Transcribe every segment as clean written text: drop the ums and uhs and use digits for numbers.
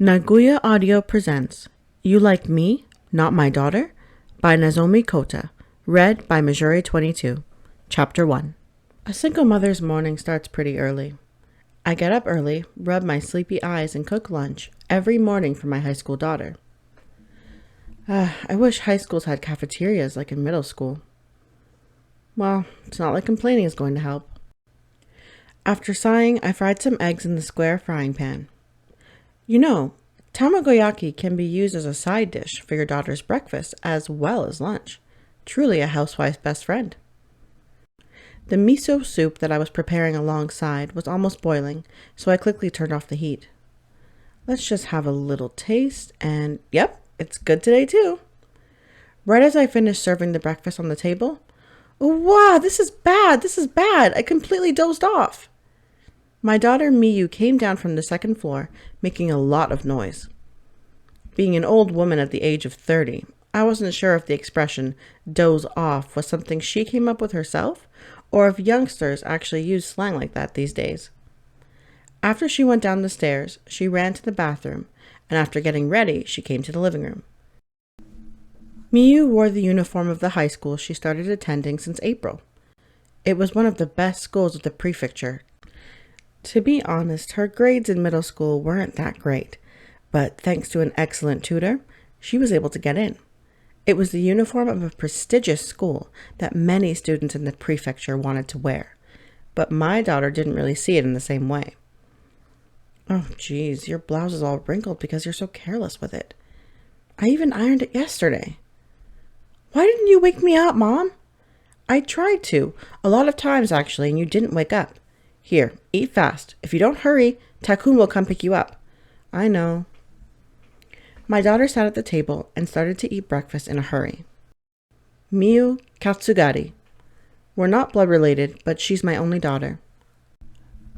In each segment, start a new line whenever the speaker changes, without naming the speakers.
Nagoya Audio presents You Like Me, Not My Daughter by Nozomi Kota, read by Majuri22, Chapter 1. A single mother's morning starts pretty early. I get up early, rub my sleepy eyes, and cook lunch every morning for my high school daughter. I wish high schools had cafeterias like in middle school. Well, it's not like complaining is going to help. After sighing, I fried some eggs in the square frying pan. You know, tamagoyaki can be used as a side dish for your daughter's breakfast as well as lunch. Truly a housewife's best friend. The miso soup that I was preparing alongside was almost boiling, so I quickly turned off the heat. Let's just have a little taste, and yep, it's good today too. Right as I finished serving the breakfast on the table, wow, this is bad, I completely dozed off. My daughter Miyu came down from the second floor, making a lot of noise. Being an old woman at the age of 30, I wasn't sure if the expression doze off was something she came up with herself, or if youngsters actually use slang like that these days. After she went down the stairs, she ran to the bathroom, and after getting ready, she came to the living room. Miyu wore the uniform of the high school she started attending since April. It was one of the best schools of the prefecture. To be honest, her grades in middle school weren't that great, but thanks to an excellent tutor, she was able to get in. It was the uniform of a prestigious school that many students in the prefecture wanted to wear, but my daughter didn't really see it in the same way. Oh geez, your blouse is all wrinkled because you're so careless with it. I even ironed it yesterday. Why didn't you wake me up, Mom? I tried to, a lot of times actually, and you didn't wake up. Here, eat fast. If you don't hurry, Takun will come pick you up. I know. My daughter sat at the table and started to eat breakfast in a hurry. Miyu Katsugari. We're not blood related, but she's my only daughter.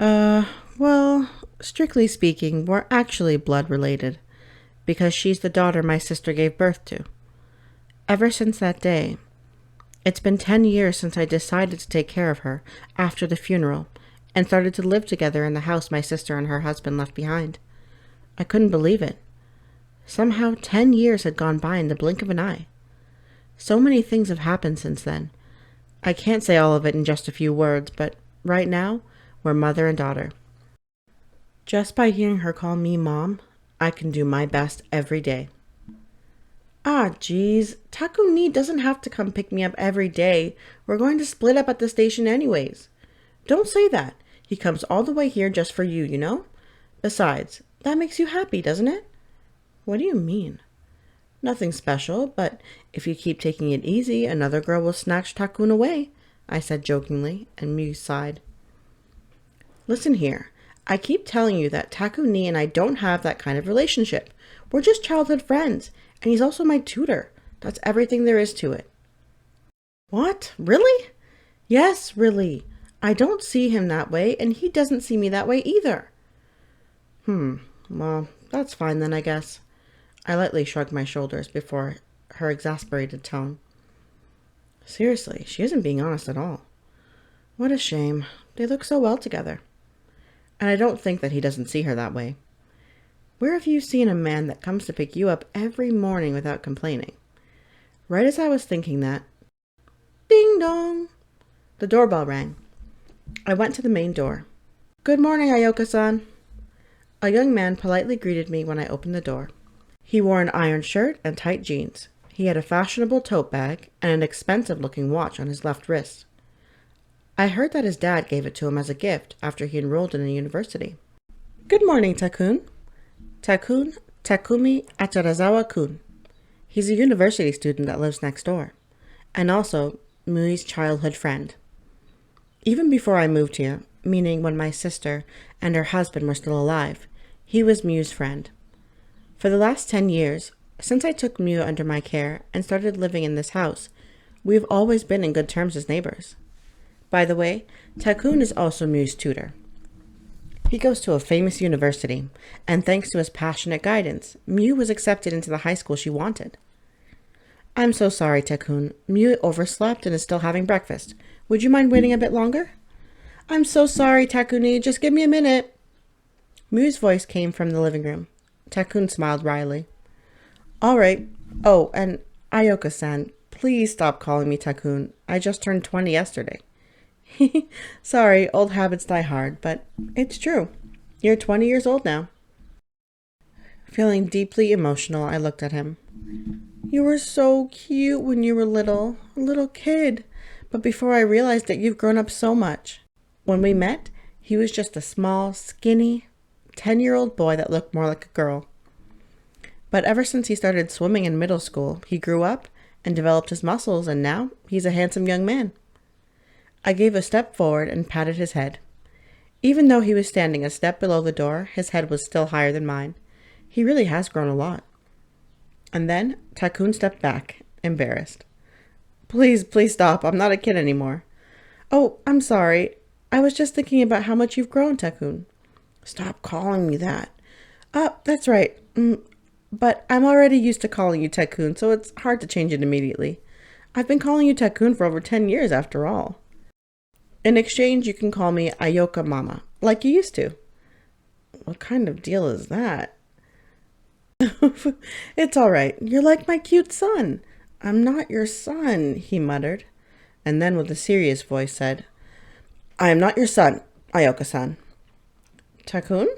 Well, strictly speaking, we're actually blood related, because she's the daughter my sister gave birth to. Ever since that day, it's been 10 years since I decided to take care of her after the funeral, and started to live together in the house my sister and her husband left behind. I couldn't believe it. Somehow 10 years had gone by in the blink of an eye. So many things have happened since then. I can't say all of it in just a few words, but right now, we're mother and daughter. Just by hearing her call me Mom, I can do my best every day. Geez, Takuni doesn't have to come pick me up every day. We're going to split up at the station anyways. Don't say that. He comes all the way here just for you, you know? Besides, that makes you happy, doesn't it? What do you mean? Nothing special, but if you keep taking it easy, another girl will snatch Takun away, I said jokingly, and Miyu sighed. Listen here, I keep telling you that Takuni and I don't have that kind of relationship. We're just childhood friends, and he's also my tutor. That's everything there is to it. What? Really? Yes, really. I don't see him that way, and he doesn't see me that way either. Well, that's fine then, I guess. I lightly shrugged my shoulders before her exasperated tone. Seriously, she isn't being honest at all. What a shame. They look so well together. And I don't think that he doesn't see her that way. Where have you seen a man that comes to pick you up every morning without complaining? Right as I was thinking that, ding dong, the doorbell rang. I went to the main door. Good morning, Ayako-san. A young man politely greeted me when I opened the door. He wore an iron shirt and tight jeans. He had a fashionable tote bag and an expensive-looking watch on his left wrist. I heard that his dad gave it to him as a gift after he enrolled in a university. Good morning, Takun. Takun Takumi Acharazawa-kun. He's a university student that lives next door, and also Muyu's childhood friend. Even before I moved here, meaning when my sister and her husband were still alive, he was Miyu's friend. For the last 10 years, since I took Miyu under my care and started living in this house, we've always been in good terms as neighbors. By the way, Takun is also Miyu's tutor. He goes to a famous university, and thanks to his passionate guidance, Miyu was accepted into the high school she wanted. I'm so sorry, Takun. Miyu overslept and is still having breakfast. Would you mind waiting a bit longer? I'm so sorry, Takuni. Just give me a minute. Miyu's voice came from the living room. Takun smiled wryly. All right. Oh, and Ayako-san, please stop calling me Takun. I just turned 20 yesterday. Sorry, old habits die hard, but it's true. You're 20 years old now. Feeling deeply emotional, I looked at him. You were so cute when you were little, a little kid. But before I realized that you've grown up so much. When we met, he was just a small, skinny, 10-year-old boy that looked more like a girl. But ever since he started swimming in middle school, he grew up and developed his muscles, and now he's a handsome young man. I gave a step forward and patted his head. Even though he was standing a step below the door, his head was still higher than mine. He really has grown a lot. And then Takun stepped back, embarrassed. Please stop. I'm not a kid anymore. Oh, I'm sorry. I was just thinking about how much you've grown, Takun. Stop calling me that. That's right. But I'm already used to calling you Takun, so it's hard to change it immediately. I've been calling you Takun for over 10 years after all. In exchange, you can call me Ayoko Mama, like you used to. What kind of deal is that? It's all right. You're like my cute son. I'm not your son, he muttered, and then with a serious voice said, I am not your son, Ayako-san. Takun?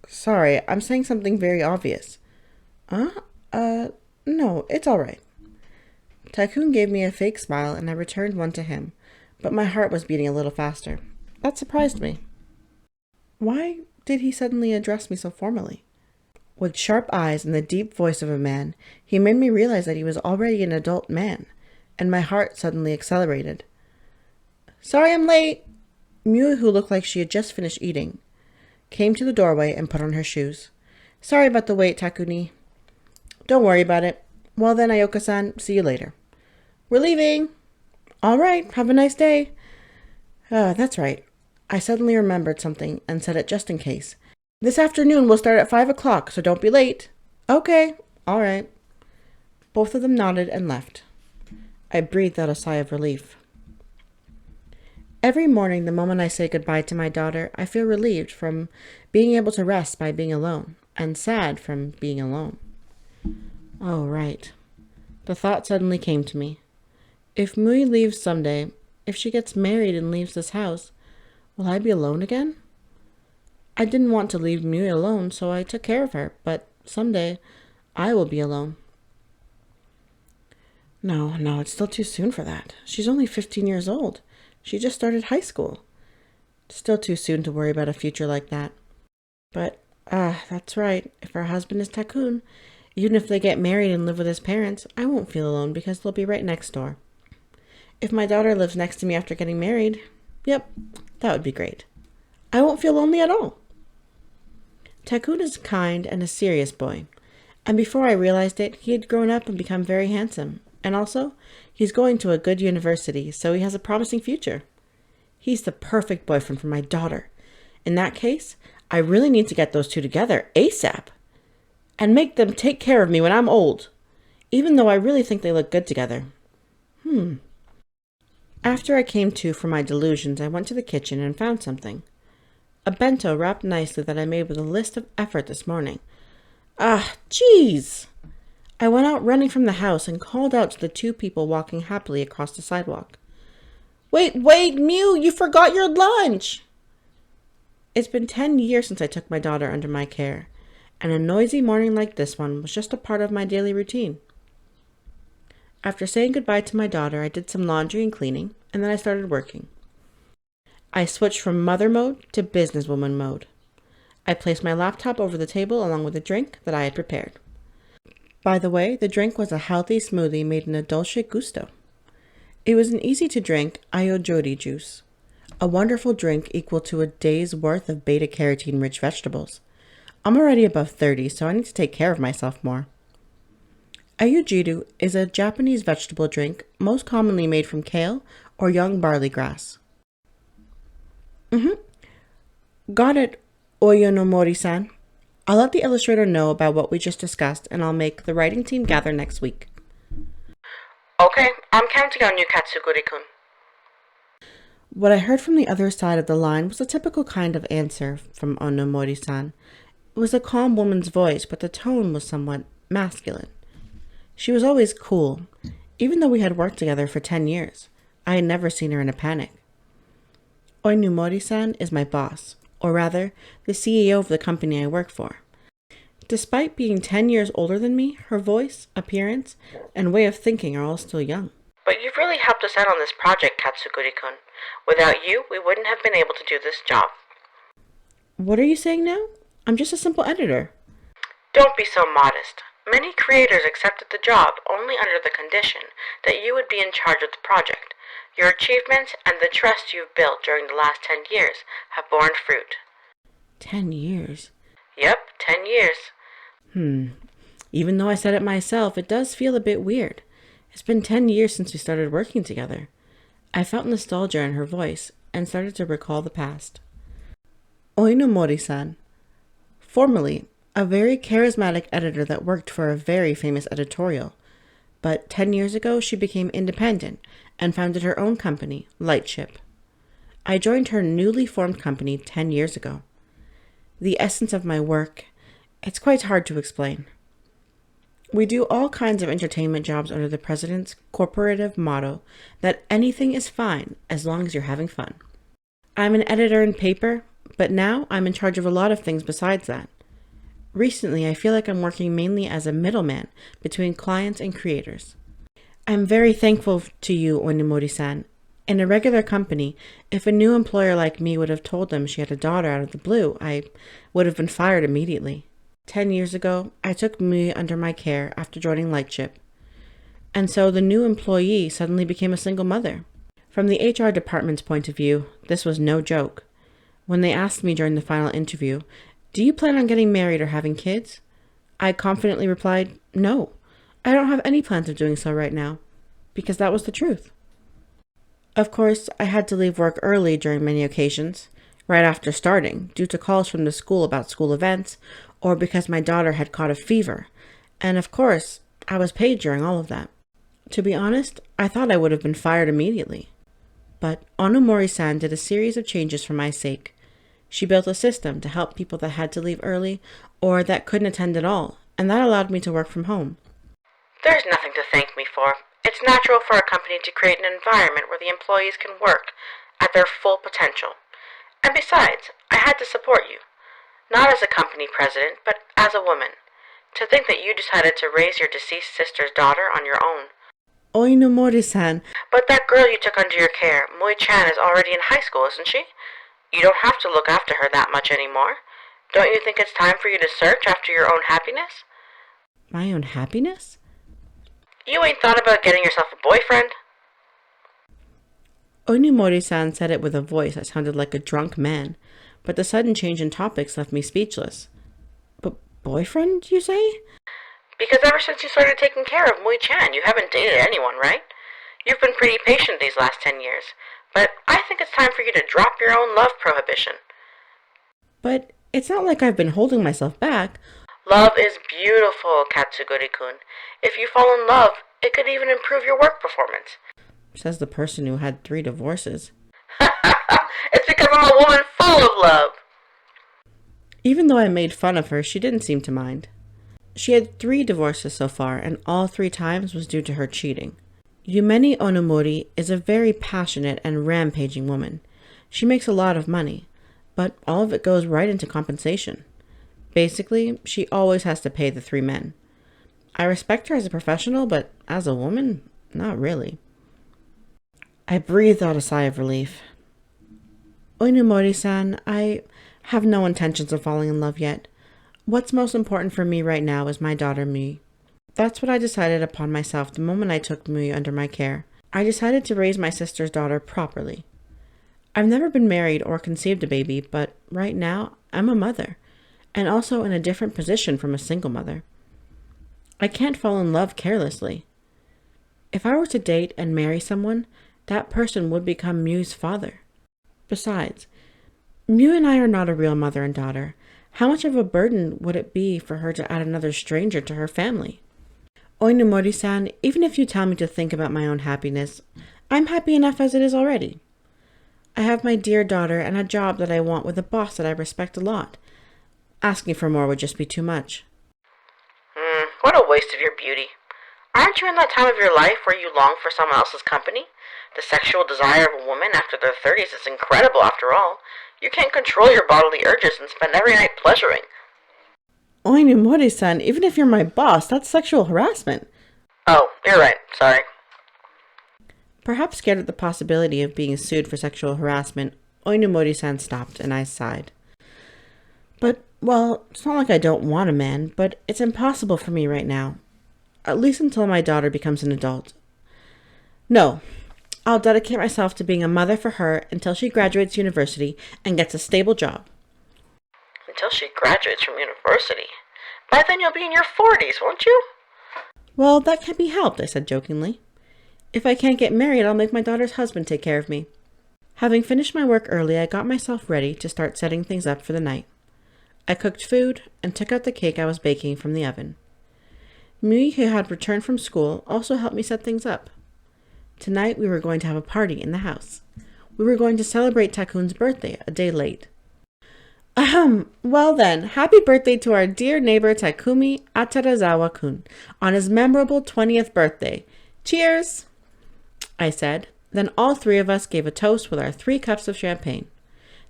Sorry, I'm saying something very obvious. No, it's all right. Takun gave me a fake smile and I returned one to him, but my heart was beating a little faster. That surprised me. Why did he suddenly address me so formally? With sharp eyes and the deep voice of a man, he made me realize that he was already an adult man, and my heart suddenly accelerated. Sorry I'm late. Miu, who looked like she had just finished eating, came to the doorway and put on her shoes. Sorry about the wait, Takuni. Don't worry about it. Well then, Ayoko-san, see you later. We're leaving. All right, have a nice day. That's right. I suddenly remembered something and said it just in case. This afternoon we'll start at 5 o'clock, so don't be late. Okay, all right. Both of them nodded and left. I breathed out a sigh of relief. Every morning, the moment I say goodbye to my daughter, I feel relieved from being able to rest by being alone, and sad from being alone. Oh, right. The thought suddenly came to me. If Mui leaves someday, if she gets married and leaves this house, will I be alone again? I didn't want to leave Mui alone, so I took care of her, but someday I will be alone. No, it's still too soon for that. She's only 15 years old. She just started high school. Still too soon to worry about a future like that. But, that's right. If her husband is Takun, even if they get married and live with his parents, I won't feel alone because they'll be right next door. If my daughter lives next to me after getting married, yep, that would be great. I won't feel lonely at all. Takun is kind and a serious boy, and before I realized it, he had grown up and become very handsome, and also, he's going to a good university, so he has a promising future. He's the perfect boyfriend for my daughter. In that case, I really need to get those two together ASAP, and make them take care of me when I'm old, even though I really think they look good together. After I came to from my delusions, I went to the kitchen and found something. A bento wrapped nicely that I made with a list of effort this morning. Jeez! I went out running from the house and called out to the two people walking happily across the sidewalk. Wait, Mew, you forgot your lunch! It's been 10 years since I took my daughter under my care, and a noisy morning like this one was just a part of my daily routine. After saying goodbye to my daughter, I did some laundry and cleaning, and then I started working. I switched from mother mode to businesswoman mode. I placed my laptop over the table along with a drink that I had prepared. By the way, the drink was a healthy smoothie made in a dolce gusto. It was an easy-to-drink Ayojori juice, a wonderful drink equal to a day's worth of beta-carotene-rich vegetables. I'm already above 30, so I need to take care of myself more. Ayujiru is a Japanese vegetable drink most commonly made from kale or young barley grass. Got it, Oyonomori-san. I'll let the illustrator know about what we just discussed, and I'll make the writing team gather next week. Okay, I'm counting on you, Katsuguri-kun. What I heard from the other side of the line was a typical kind of answer from Onomori-san. It was a calm woman's voice, but the tone was somewhat masculine. She was always cool, even though we had worked together for 10 years. I had never seen her in a panic. Oinumori-san is my boss, or rather, the CEO of the company I work for. Despite being 10 years older than me, her voice, appearance, and way of thinking are all still young.
But you've really helped us out on this project, Katsuguri-kun. Without you, we wouldn't have been able to do this job.
What are you saying now? I'm just a simple editor.
Don't be so modest. Many creators accepted the job only under the condition that you would be in charge of the project. Your achievements and the trust you've built during the last 10 years have borne fruit.
10 years?
Yep, 10 years.
Even though I said it myself, it does feel a bit weird. It's been 10 years since we started working together. I felt nostalgia in her voice and started to recall the past. Oinumori-san. Formerly, a very charismatic editor that worked for a very famous editorial. But 10 years ago, she became independent and founded her own company, Lightship. I joined her newly formed company 10 years ago. The essence of my work, it's quite hard to explain. We do all kinds of entertainment jobs under the president's corporative motto that anything is fine as long as you're having fun. I'm an editor in paper, but now I'm in charge of a lot of things besides that. Recently, I feel like I'm working mainly as a middleman between clients and creators. I'm very thankful to you, Oinumori-san. In a regular company, if a new employer like me would have told them she had a daughter out of the blue, I would have been fired immediately. 10 years ago, I took Mui under my care after joining Lightship. And so the new employee suddenly became a single mother. From the HR department's point of view, this was no joke. When they asked me during the final interview, "Do you plan on getting married or having kids?" I confidently replied, "No, I don't have any plans of doing so right now," because that was the truth. Of course, I had to leave work early during many occasions, right after starting, due to calls from the school about school events, or because my daughter had caught a fever. And of course, I was paid during all of that. To be honest, I thought I would have been fired immediately. But Oinumori-san did a series of changes for my sake. She built a system to help people that had to leave early or that couldn't attend at all, and that allowed me to work from home.
There's nothing to thank me for. It's natural for a company to create an environment where the employees can work at their full potential. And besides, I had to support you. Not as a company president, but as a woman. To think that you decided to raise your deceased sister's daughter on your own.
Oinumori-san.
But that girl you took under your care, Mui-chan, is already in high school, isn't she? You don't have to look after her that much anymore. Don't you think it's time for you to search after your own happiness?
My own happiness?
You ain't thought about getting yourself a boyfriend?
Oinumori-san said it with a voice that sounded like a drunk man, but the sudden change in topics left me speechless. But boyfriend, you say?
Because ever since you started taking care of Mui-chan, you haven't dated anyone, right? You've been pretty patient these last 10 years, but I think it's time for you to drop your own love prohibition.
But it's not like I've been holding myself back.
Love is beautiful, Katsuguri-kun. If you fall in love, it could even improve your work performance.
Says the person who had 3 divorces.
It's because I'm a woman full of love.
Even though I made fun of her, she didn't seem to mind. She had 3 divorces so far, and all 3 times was due to her cheating. Yumeni Onomori is a very passionate and rampaging woman. She makes a lot of money, but all of it goes right into compensation. Basically, she always has to pay the 3 men. I respect her as a professional, but as a woman, not really. I breathed out a sigh of relief. Oinumori-san, I have no intentions of falling in love yet. What's most important for me right now is my daughter, Mui. That's what I decided upon myself the moment I took Mui under my care. I decided to raise my sister's daughter properly. I've never been married or conceived a baby, but right now I'm a mother, and also in a different position from a single mother. I can't fall in love carelessly. If I were to date and marry someone, that person would become Mui's father. Besides, Mui and I are not a real mother and daughter. How much of a burden would it be for her to add another stranger to her family? Oinumori-san, even if you tell me to think about my own happiness, I'm happy enough as it is already. I have my dear daughter and a job that I want with a boss that I respect a lot. Asking for more would just be too much.
What a waste of your beauty. Aren't you in that time of your life where you long for someone else's company? The sexual desire of a woman after their 30s is incredible after all. You can't control your bodily urges and spend every night pleasuring.
Oinumori-san, even if you're my boss, that's sexual harassment.
Oh, you're right. Sorry.
Perhaps scared at the possibility of being sued for sexual harassment, Oinumori-san stopped and I sighed. But, well, it's not like I don't want a man, but it's impossible for me right now. At least until my daughter becomes an adult. No, I'll dedicate myself to being a mother for her until she graduates university and gets a stable job.
Until she graduates from university? By then you'll be in your 40s, won't you?
Well, that can't be helped, I said jokingly. If I can't get married, I'll make my daughter's husband take care of me. Having finished my work early, I got myself ready to start setting things up for the night. I cooked food and took out the cake I was baking from the oven. Mui, who had returned from school, also helped me set things up. Tonight we were going to have a party in the house. We were going to celebrate Takun's birthday a day late. Well then, happy birthday to our dear neighbor Takumi Atarazawa-kun on his memorable 20th birthday. Cheers! I said. Then all three of us gave a toast with our 3 cups of champagne.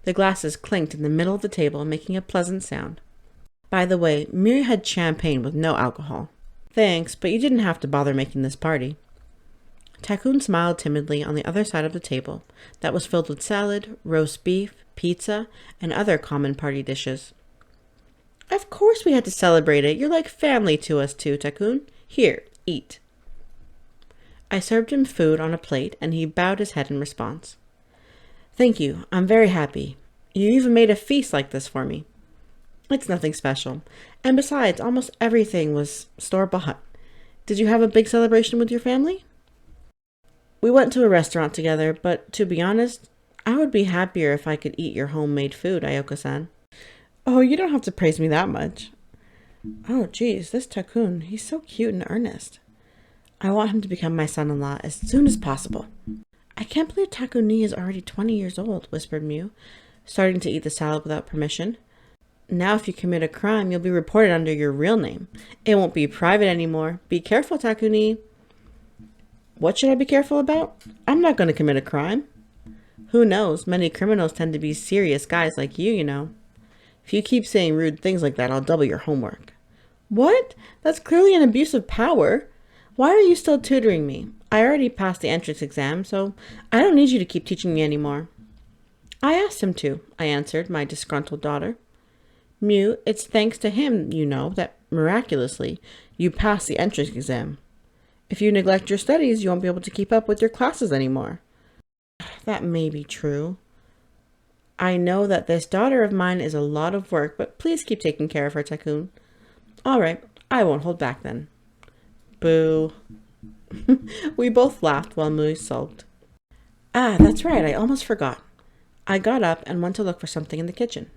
The glasses clinked in the middle of the table, making a pleasant sound. By the way, Miri had champagne with no alcohol. Thanks, but you didn't have to bother making this party. Takun smiled timidly on the other side of the table that was filled with salad, roast beef, pizza, and other common party dishes. Of course we had to celebrate it. You're like family to us too, Takun. Here, eat. I served him food on a plate, and he bowed his head in response. Thank you. I'm very happy. You even made a feast like this for me. It's nothing special. And besides, almost everything was store-bought. Did you have a big celebration with your family? We went to a restaurant together, but to be honest, I would be happier if I could eat your homemade food, Ayako-san. Oh, you don't have to praise me that much. Oh, geez, this Takun, he's so cute and earnest. I want him to become my son-in-law as soon as possible. I can't believe Takuni is already 20 years old, whispered Mew, starting to eat the salad without permission. Now if you commit a crime, you'll be reported under your real name. It won't be private anymore. Be careful, Takuni. What should I be careful about? I'm not going to commit a crime. Who knows? Many criminals tend to be serious guys like you know. If you keep saying rude things like that, I'll double your homework. What? That's clearly an abuse of power. Why are you still tutoring me? I already passed the entrance exam, so I don't need you to keep teaching me anymore. I asked him to, I answered my disgruntled daughter. Mew, it's thanks to him, you know, that miraculously you passed the entrance exam. If you neglect your studies, you won't be able to keep up with your classes anymore. That may be true. I know that this daughter of mine is a lot of work, but please keep taking care of her, Takun. All right, I won't hold back then. Boo. We both laughed while Mui sulked. Ah, that's right, I almost forgot. I got up and went to look for something in the kitchen.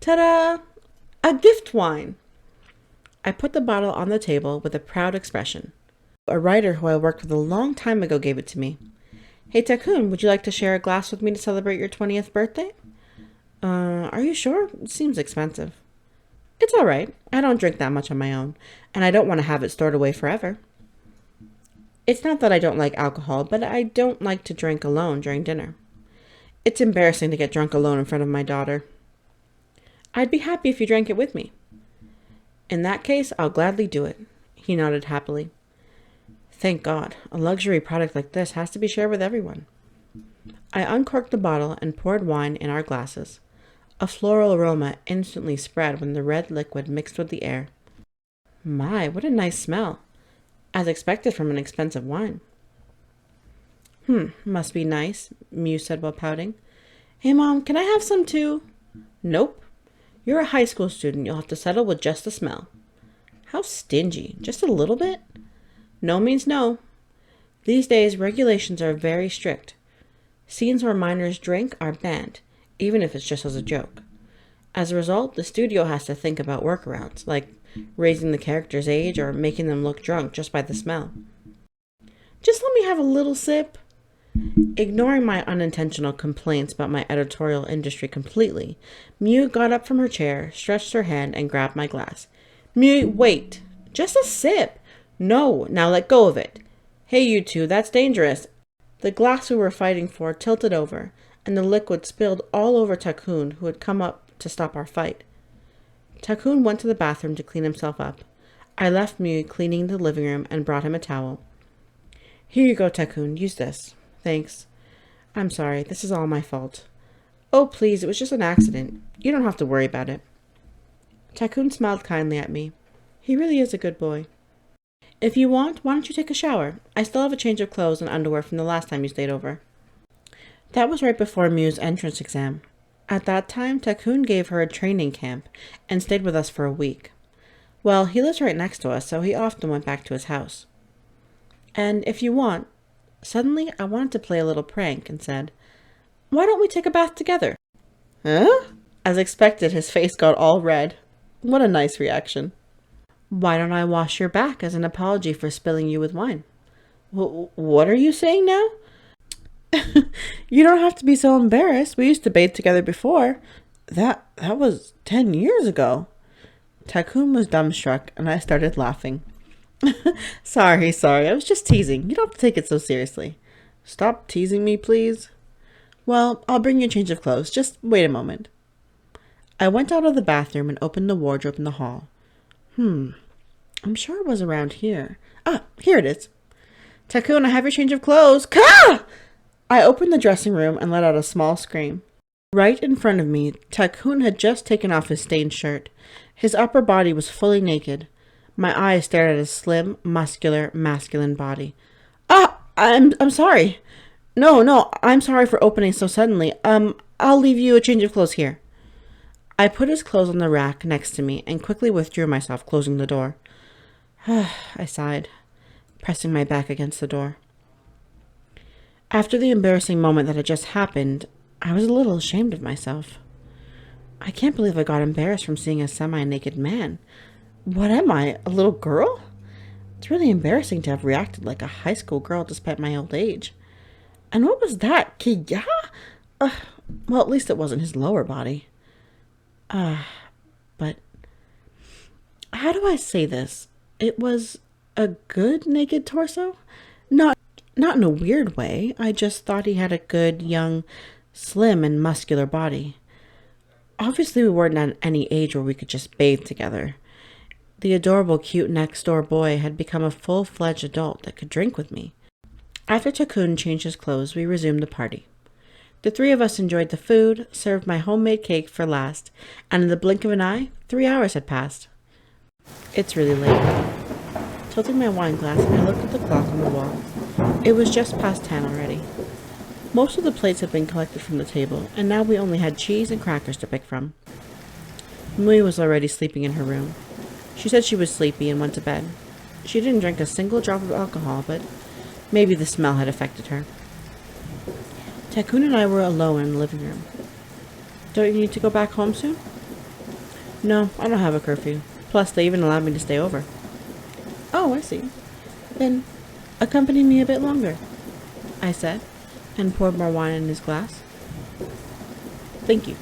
Ta-da! A gift wine! I put the bottle on the table with a proud expression. A writer who I worked with a long time ago gave it to me. Hey Takun, would you like to share a glass with me to celebrate your 20th birthday? Are you sure? It seems expensive. It's all right. I don't drink that much on my own, and I don't want to have it stored away forever. It's not that I don't like alcohol, but I don't like to drink alone during dinner. It's embarrassing to get drunk alone in front of my daughter. I'd be happy if you drank it with me. In that case, I'll gladly do it. He nodded happily. Thank God, a luxury product like this has to be shared with everyone. I uncorked the bottle and poured wine in our glasses. A floral aroma instantly spread when the red liquid mixed with the air. My, what a nice smell. As expected from an expensive wine. Must be nice, Mew said while pouting. Hey Mom, can I have some too? Nope. You're a high school student. You'll have to settle with just the smell. How stingy. Just a little bit? No means no. These days, regulations are very strict. Scenes where minors drink are banned, even if it's just as a joke. As a result, the studio has to think about workarounds, like raising the character's age or making them look drunk just by the smell. Just let me have a little sip. Ignoring my unintentional complaints about my editorial industry completely, Mew got up from her chair, stretched her hand, and grabbed my glass. Mew, wait! Just a sip! No, now let go of it. Hey, you two, that's dangerous. The glass we were fighting for tilted over, and the liquid spilled all over Takun, who had come up to stop our fight. Takun went to the bathroom to clean himself up. I left Mew cleaning the living room and brought him a towel. Here you go, Takun. Use this. Thanks. I'm sorry. This is all my fault. Oh, please. It was just an accident. You don't have to worry about it. Takun smiled kindly at me. He really is a good boy. If you want, why don't you take a shower? I still have a change of clothes and underwear from the last time you stayed over. That was right before Mew's entrance exam. At that time, Takun gave her a training camp and stayed with us for a week. Well, he lives right next to us, so he often went back to his house. And if you want, suddenly I wanted to play a little prank and said, why don't we take a bath together? Huh? As expected, his face got all red. What a nice reaction. Why don't I wash your back as an apology for spilling you with wine? What are you saying now? You don't have to be so embarrassed. We used to bathe together before. That was 10 years ago. Takun was dumbstruck, and I started laughing. Sorry. I was just teasing. You don't have to take it so seriously. Stop teasing me, please. Well, I'll bring you a change of clothes. Just wait a moment. I went out of the bathroom and opened the wardrobe in the hall. I'm sure it was around here. Ah, here it is. Takun, I have your change of clothes. Ka! I opened the dressing room and let out a small scream. Right in front of me, Takun had just taken off his stained shirt. His upper body was fully naked. My eyes stared at his slim, muscular, masculine body. Ah, I'm sorry. No, I'm sorry for opening so suddenly. I'll leave you a change of clothes here. I put his clothes on the rack next to me and quickly withdrew myself, closing the door. I sighed, pressing my back against the door. After the embarrassing moment that had just happened, I was a little ashamed of myself. I can't believe I got embarrassed from seeing a semi-naked man. What am I, a little girl? It's really embarrassing to have reacted like a high school girl despite my old age. And what was that? Kiya? Well, at least it wasn't his lower body. But how do I say this? It was a good naked torso? Not in a weird way. I just thought he had a good, young, slim, and muscular body. Obviously, we weren't at any age where we could just bathe together. The adorable, cute next-door boy had become a full-fledged adult that could drink with me. After Takun changed his clothes, we resumed the party. The three of us enjoyed the food, served my homemade cake for last, and in the blink of an eye, 3 hours had passed. It's really late. Tilting my wine glass, I looked at the clock on the wall. It was just past 10 already. Most of the plates had been collected from the table, and now we only had cheese and crackers to pick from. Mui was already sleeping in her room. She said she was sleepy and went to bed. She didn't drink a single drop of alcohol, but maybe the smell had affected her. Takun and I were alone in the living room. Don't you need to go back home soon? No, I don't have a curfew. Plus, they even allowed me to stay over. Oh, I see. Then, accompany me a bit longer, I said, and poured more wine in his glass. Thank you.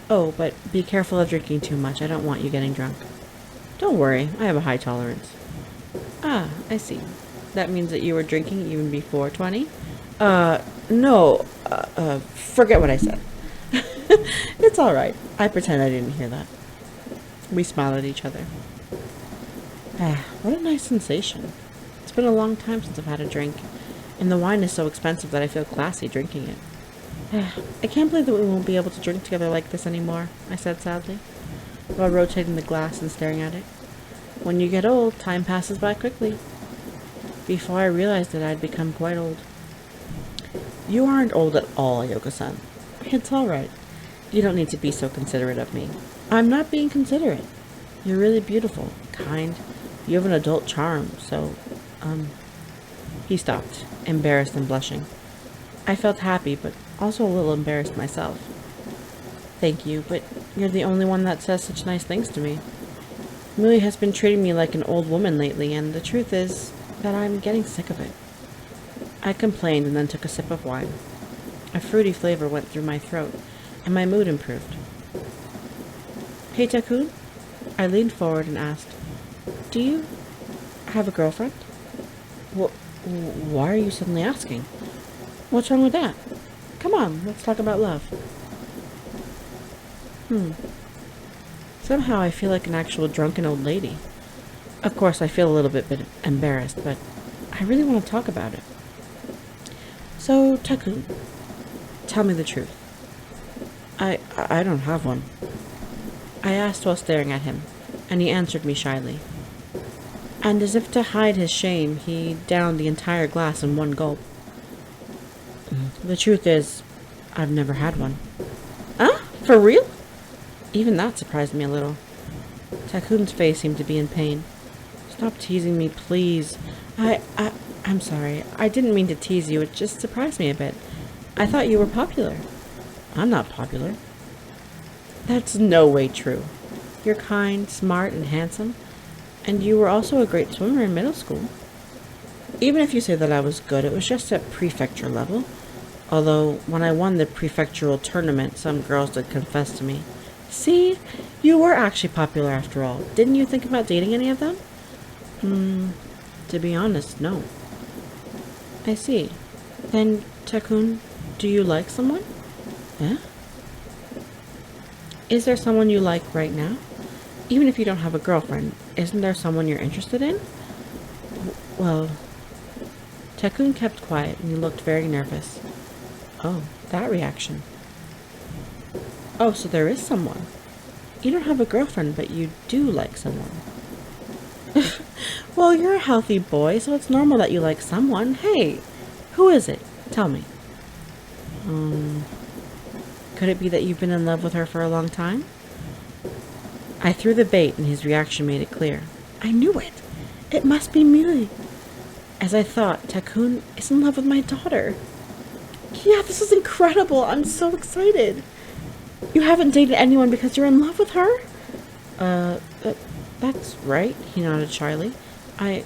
Oh, but be careful of drinking too much. I don't want you getting drunk. Don't worry, I have a high tolerance. Ah, I see. That means that you were drinking even before 20? No. Forget what I said. It's all right. I pretend I didn't hear that. We smiled at each other. What a nice sensation. It's been a long time since I've had a drink, and the wine is so expensive that I feel classy drinking it. I can't believe that we won't be able to drink together like this anymore, I said sadly, while rotating the glass and staring at it. When you get old, time passes by quickly. Before I realized it, I'd become quite old. You aren't old at all, Ayako-san. It's all right. You don't need to be so considerate of me. I'm not being considerate. You're really beautiful, kind. You have an adult charm, so, He stopped, embarrassed and blushing. I felt happy, but also a little embarrassed myself. Thank you, but you're the only one that says such nice things to me. Mui has been treating me like an old woman lately, and the truth is that I'm getting sick of it. I complained and then took a sip of wine. A fruity flavor went through my throat, and my mood improved. Hey, Takun? I leaned forward and asked, do you have a girlfriend? Why are you suddenly asking? What's wrong with that? Come on, let's talk about love. Somehow I feel like an actual drunken old lady. Of course, I feel a little bit embarrassed, but I really want to talk about it. So, Takun, tell me the truth. I don't have one. I asked while staring at him, and he answered me shyly. And as if to hide his shame, he downed the entire glass in one gulp. The truth is, I've never had one. Huh? For real? Even that surprised me a little. Takun's face seemed to be in pain. Stop teasing me, please. I'm sorry. I didn't mean to tease you. It just surprised me a bit. I thought you were popular. I'm not popular. That's no way true. You're kind, smart, and handsome. And you were also a great swimmer in middle school. Even if you say that I was good, it was just at prefecture level. Although, when I won the prefectural tournament, some girls did confess to me. See, you were actually popular after all. Didn't you think about dating any of them? To be honest, no. I see. Then, Takun, do you like someone? Yeah? Is there someone you like right now? Even if you don't have a girlfriend, isn't there someone you're interested in? Well, Takun kept quiet and he looked very nervous. Oh, that reaction. Oh, so there is someone. You don't have a girlfriend, but you do like someone. Well, you're a healthy boy, so it's normal that you like someone. Hey, who is it? Tell me. Could it be that you've been in love with her for a long time? I threw the bait and his reaction made it clear. I knew it. It must be me. As I thought, Takun is in love with my daughter. Yeah, this is incredible. I'm so excited. You haven't dated anyone because you're in love with her? That's right, he nodded shyly. I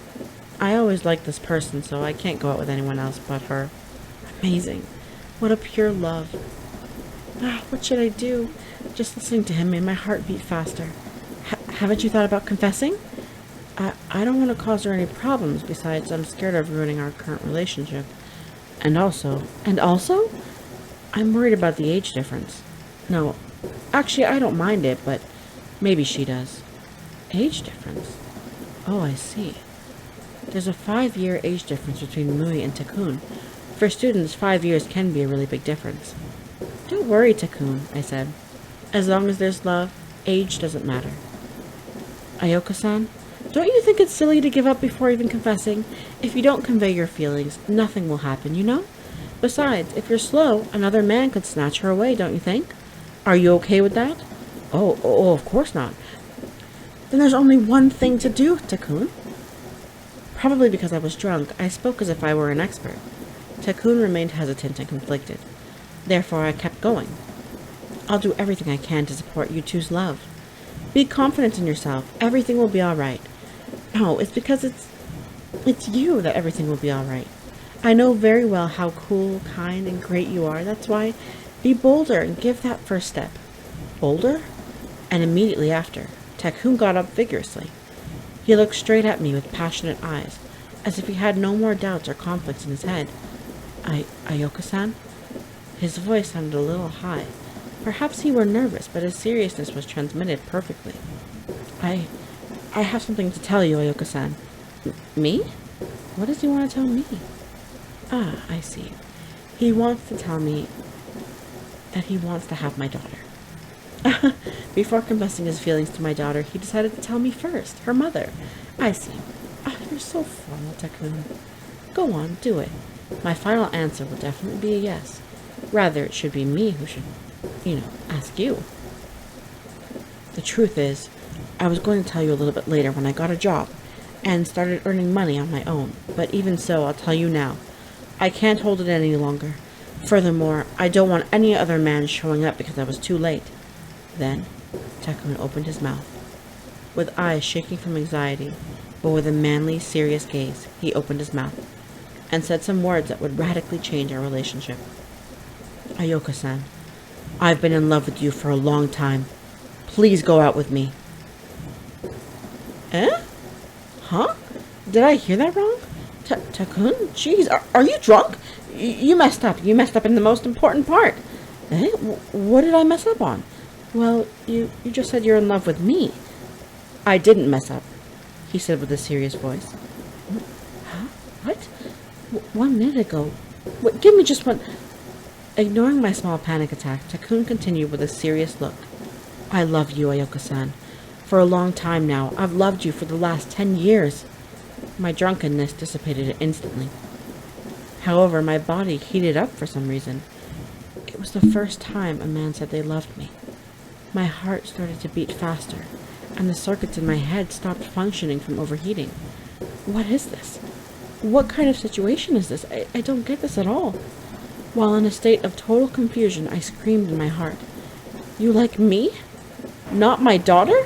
always liked this person, so I can't go out with anyone else but her. Amazing. What a pure love. What should I do? Just listening to him made my heart beat faster. Haven't you thought about confessing? I don't want to cause her any problems. Besides, I'm scared of ruining our current relationship. And also, I'm worried about the age difference. No, actually, I don't mind it, but maybe she does. Age difference? Oh, I see. There's a 5-year age difference between Mui and Takun. For students, 5 years can be a really big difference. Don't worry, Takun, I said. As long as there's love, age doesn't matter. Ayako-san, don't you think it's silly to give up before even confessing? If you don't convey your feelings, nothing will happen, you know? Besides, if you're slow, another man could snatch her away, don't you think? Are you okay with that? Oh, of course not. Then there's only one thing to do, Takun. Probably because I was drunk, I spoke as if I were an expert. Takun remained hesitant and conflicted. Therefore, I kept going. I'll do everything I can to support you two's love. Be confident in yourself. Everything will be all right. No, it's because it's you that everything will be all right. I know very well how cool, kind, and great you are. That's why be bolder and give that first step. Bolder? And immediately after, Takun got up vigorously. He looked straight at me with passionate eyes, as if he had no more doubts or conflicts in his head. Ayako-san? His voice sounded a little high. Perhaps he were nervous, but his seriousness was transmitted perfectly. I have something to tell you, Ayako-san. Me? What does he want to tell me? I see. He wants to tell me that he wants to have my daughter. Before confessing his feelings to my daughter, he decided to tell me first, her mother. I see. You're so formal, Takun. Go on, do it. My final answer will definitely be a yes. Rather, it should be me who should, ask you. The truth is, I was going to tell you a little bit later when I got a job and started earning money on my own. But even so, I'll tell you now. I can't hold it any longer. Furthermore, I don't want any other man showing up because I was too late. Then, Takun opened his mouth. With eyes shaking from anxiety, but with a manly, serious gaze, he opened his mouth. and said some words that would radically change our relationship. Ayako-san, I've been in love with you for a long time. Please go out with me. Eh? Huh? Did I hear that wrong? Takun? Jeez, are you drunk? You messed up. You messed up in the most important part. Eh? What did I mess up on? Well, you just said you're in love with me. I didn't mess up, he said with a serious voice. Huh? What? 1 minute ago. Give me just one... Ignoring my small panic attack, Takun continued with a serious look. I love you, Ayako-san. For a long time now. I've loved you for the last 10 years. My drunkenness dissipated instantly. However, my body heated up for some reason. It was the first time a man said they loved me. My heart started to beat faster, and the circuits in my head stopped functioning from overheating. What is this? What kind of situation is this? I don't get this at all. While in a state of total confusion, I screamed in my heart, "You like me? Not my daughter?"